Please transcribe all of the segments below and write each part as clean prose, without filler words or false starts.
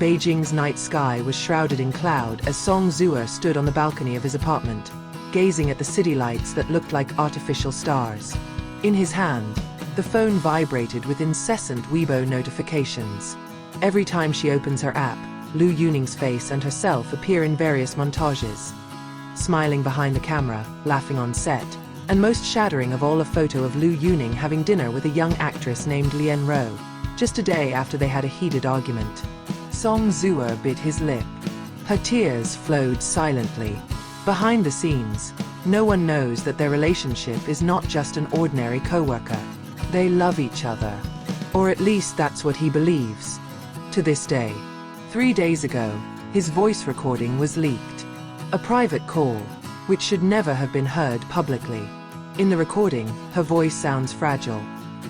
Beijing's night sky was shrouded in cloud as Song Zuer stood on the balcony of his apartment, gazing at the city lights that looked like artificial stars. In his hand, the phone vibrated with incessant Weibo notifications. Every time she opens her app, Liu Yuning's face and herself appear in various montages. Smiling behind the camera, laughing on set, and most shattering of all, a photo of Liu Yuning having dinner with a young actress named Lian Rou, just a day after they had a heated argument. Song Zuer bit his lip. Her tears flowed silently. Behind the scenes, no one knows that their relationship is not just an ordinary co-worker. They love each other. Or at least that's what he believes. To this day. 3 days ago, his voice recording was leaked. A private call, which should never have been heard publicly. In the recording, her voice sounds fragile.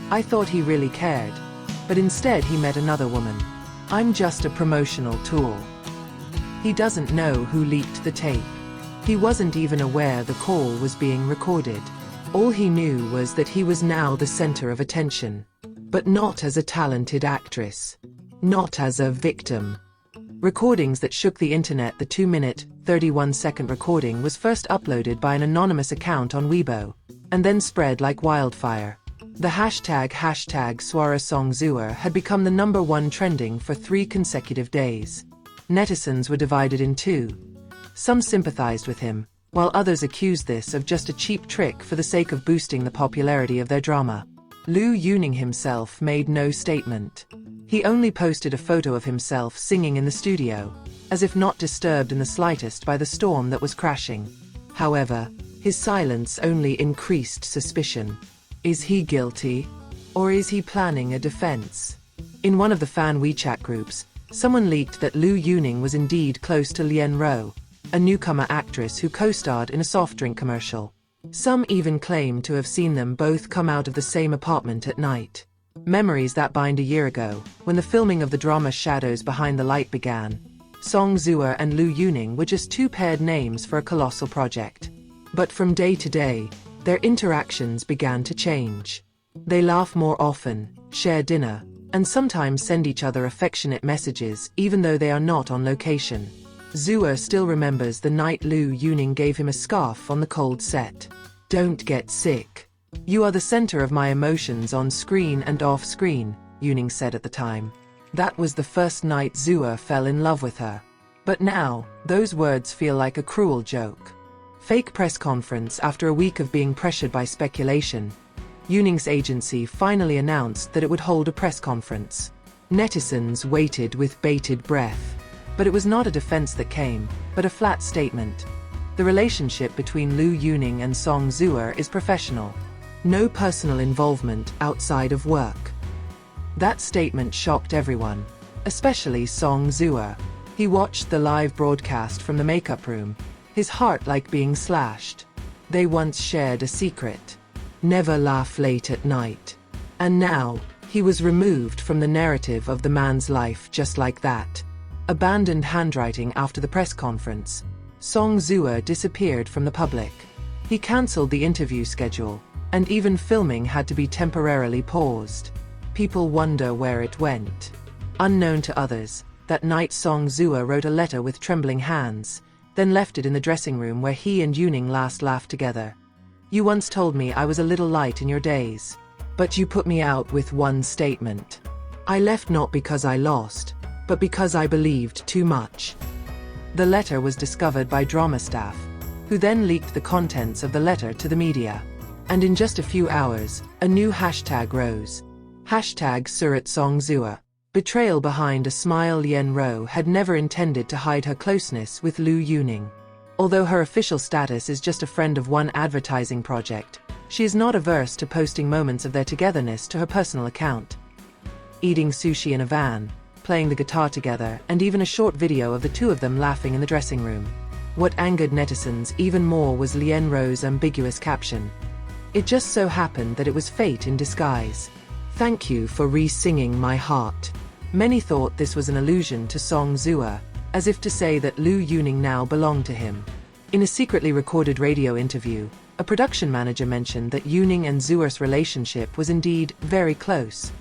I thought he really cared. But instead he met another woman. I'm just a promotional tool. He doesn't know who leaked the tape. He wasn't even aware the call was being recorded. All he knew was that he was now the center of attention. But not as a talented actress. Not as a victim. Recordings that shook the internet. The 2-minute, 31-second recording was first uploaded by an anonymous account on Weibo, and then spread like wildfire. The hashtag #SongZuer had become the #1 trending for 3 consecutive days. Netizens were divided in two. Some sympathized with him, while others accused this of just a cheap trick for the sake of boosting the popularity of their drama. Liu Yuning himself made no statement. He only posted a photo of himself singing in the studio, as if not disturbed in the slightest by the storm that was crashing. However, his silence only increased suspicion. Is he guilty? Or is he planning a defense? In one of the fan WeChat groups, someone leaked that Liu Yuning was indeed close to Lian Rou, a newcomer actress who co-starred in a soft drink commercial. Some even claim to have seen them both come out of the same apartment at night. Memories that bind a year ago, when the filming of the drama Shadows Behind the Light began. Song Zuer and Liu Yuning were just 2 paired names for a colossal project. But from day to day, their interactions began to change. They laugh more often, share dinner, and sometimes send each other affectionate messages even though they are not on location. Zuer still remembers the night Liu Yuning gave him a scarf on the cold set. "Don't get sick. You are the center of my emotions on screen and off screen," Yuning said at the time. That was the first night Zuer fell in love with her. But now, those words feel like a cruel joke. Fake press conference. After a week of being pressured by speculation, Yuning's agency finally announced that it would hold a press conference. Netizens waited with bated breath. But it was not a defense that came, but a flat statement. The relationship between Liu Yuning and Song Zuer is professional. No personal involvement outside of work. That statement shocked everyone, especially Song Zuer. He watched the live broadcast from the makeup room, his heart like being slashed. They once shared a secret. Never laugh late at night. And now, he was removed from the narrative of the man's life just like that. Abandoned handwriting. After the press conference, Song Zuer disappeared from the public. He cancelled the interview schedule, and even filming had to be temporarily paused. People wonder where it went. Unknown to others, that night Song Zuer wrote a letter with trembling hands, then left it in the dressing room where he and Yuning last laughed together. "You once told me I was a little light in your days. But you put me out with one statement. I left not because I lost, but because I believed too much." The letter was discovered by drama staff, who then leaked the contents of the letter to the media. And in just a few hours, a new hashtag rose. #SongZuer. Betrayal. Behind a smile. Lian Rou had never intended to hide her closeness with Liu Yuning. Although her official status is just a friend of one advertising project, she is not averse to posting moments of their togetherness to her personal account. Eating sushi in a van, playing the guitar together, and even a short video of the two of them laughing in the dressing room. What angered netizens even more was Lian Rou's ambiguous caption. It just so happened that it was fate in disguise. "Thank you for re-singing my heart." Many thought this was an allusion to Song Zuer, as if to say that Liu Yuning now belonged to him. In a secretly recorded radio interview, a production manager mentioned that Yuning and Zuer's relationship was indeed very close,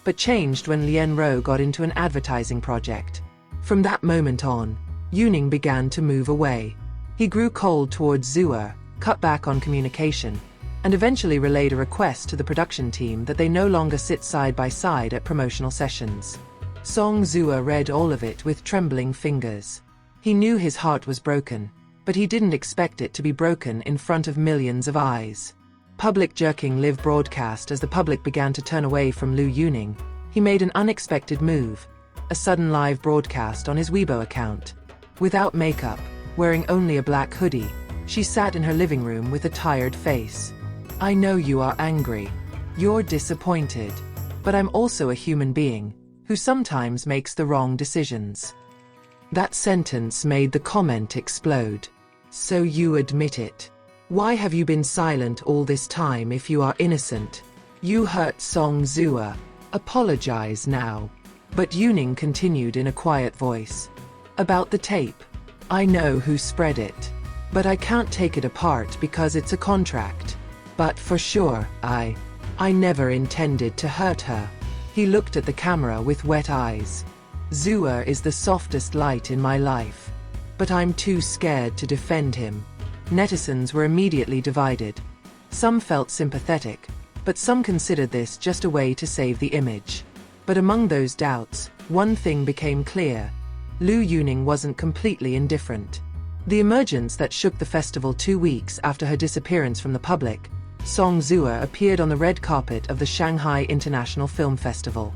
but changed when Lian Rou got into an advertising project. From that moment on, Yuning began to move away. He grew cold towards Zuer, cut back on communication, and eventually relayed a request to the production team that they no longer sit side by side at promotional sessions. Song Zuer read all of it with trembling fingers. He knew his heart was broken, but he didn't expect it to be broken in front of millions of eyes. Public jerking live broadcast. As the public began to turn away from Liu Yuning, he made an unexpected move, a sudden live broadcast on his Weibo account. Without makeup, wearing only a black hoodie, she sat in her living room with a tired face. I know you are angry. You're disappointed. But I'm also a human being, who sometimes makes the wrong decisions. That sentence made the comment explode. So you admit it. Why have you been silent all this time if you are innocent? You hurt Song Zuer. Apologize now. But Yuning continued in a quiet voice. About the tape. I know who spread it. But I can't take it apart because it's a contract. But for sure, I never intended to hurt her. He looked at the camera with wet eyes. Zuer is the softest light in my life. But I'm too scared to defend him. Netizens were immediately divided. Some felt sympathetic, but some considered this just a way to save the image. But among those doubts, one thing became clear. Liu Yuning wasn't completely indifferent. The emergence that shook the festival 2 weeks after her disappearance from the public, Song Zuer appeared on the red carpet of the Shanghai International Film Festival.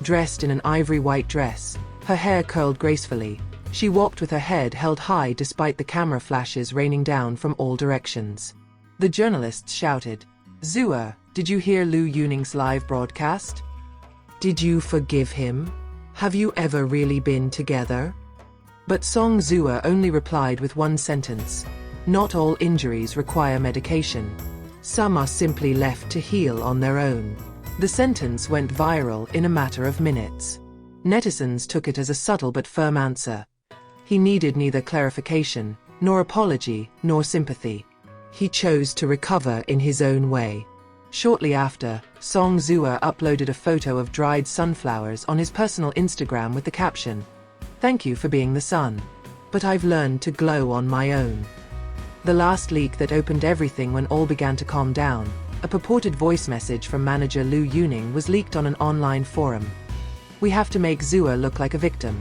Dressed in an ivory white dress, her hair curled gracefully, she walked with her head held high despite the camera flashes raining down from all directions. The journalists shouted, Zuer, did you hear Liu Yuning's live broadcast? Did you forgive him? Have you ever really been together? But Song Zuer only replied with one sentence. Not all injuries require medication. Some are simply left to heal on their own. The sentence went viral in a matter of minutes. Netizens took it as a subtle but firm answer. He needed neither clarification, nor apology, nor sympathy. He chose to recover in his own way. Shortly after, Song Zuer uploaded a photo of dried sunflowers on his personal Instagram with the caption, "Thank you for being the sun. But I've learned to glow on my own." The last leak that opened everything when all began to calm down, a purported voice message from manager Liu Yuning was leaked on an online forum. We have to make Zuer look like a victim.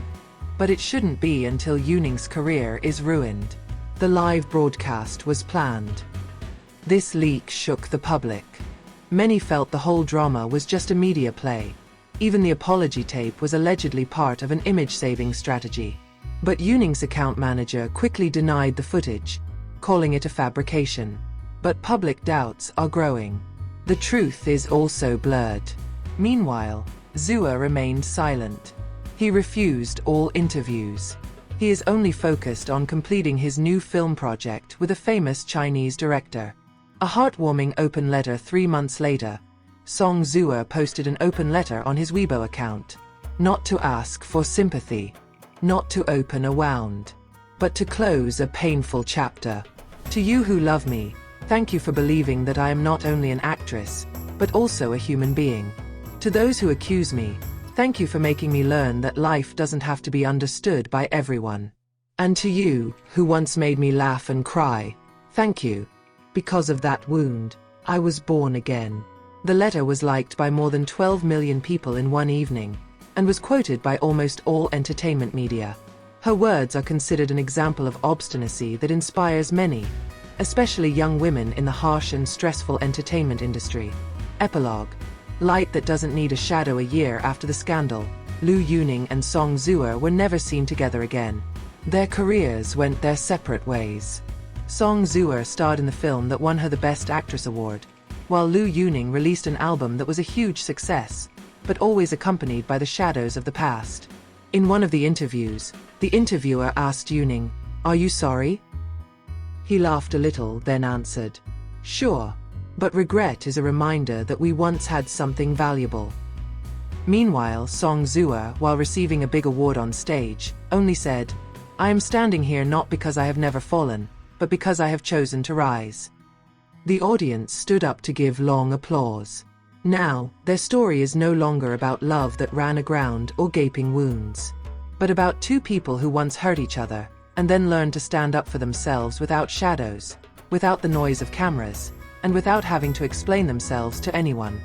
But it shouldn't be until Yuning's career is ruined. The live broadcast was planned. This leak shook the public. Many felt the whole drama was just a media play. Even the apology tape was allegedly part of an image-saving strategy. But Yuning's account manager quickly denied the footage, calling it a fabrication. But public doubts are growing. The truth is also blurred. Meanwhile, Zuer remained silent. He refused all interviews. He is only focused on completing his new film project with a famous Chinese director. A heartwarming open letter 3 months later, Song Zuer posted an open letter on his Weibo account. Not to ask for sympathy. Not to open a wound. But to close a painful chapter. To you who love me, thank you for believing that I am not only an actress, but also a human being. To those who accuse me, thank you for making me learn that life doesn't have to be understood by everyone. And to you, who once made me laugh and cry, thank you. Because of that wound, I was born again. The letter was liked by more than 12 million people in one evening, and was quoted by almost all entertainment media. Her words are considered an example of obstinacy that inspires many, especially young women in the harsh and stressful entertainment industry. Epilogue. Light that doesn't need a shadow. A year after the scandal, Liu Yuning and Song Zuer were never seen together again. Their careers went their separate ways. Song Zuer starred in the film that won her the Best Actress award, while Liu Yuning released an album that was a huge success, but always accompanied by the shadows of the past. In one of the interviews, the interviewer asked Yuning, "Are you sorry?" He laughed a little, then answered, "Sure. But regret is a reminder that we once had something valuable." Meanwhile, Song Zuer, while receiving a big award on stage, only said, "I am standing here not because I have never fallen, but because I have chosen to rise." The audience stood up to give long applause. Now, their story is no longer about love that ran aground or gaping wounds. but about two people who once hurt each other, and then learned to stand up for themselves without shadows, without the noise of cameras, and without having to explain themselves to anyone.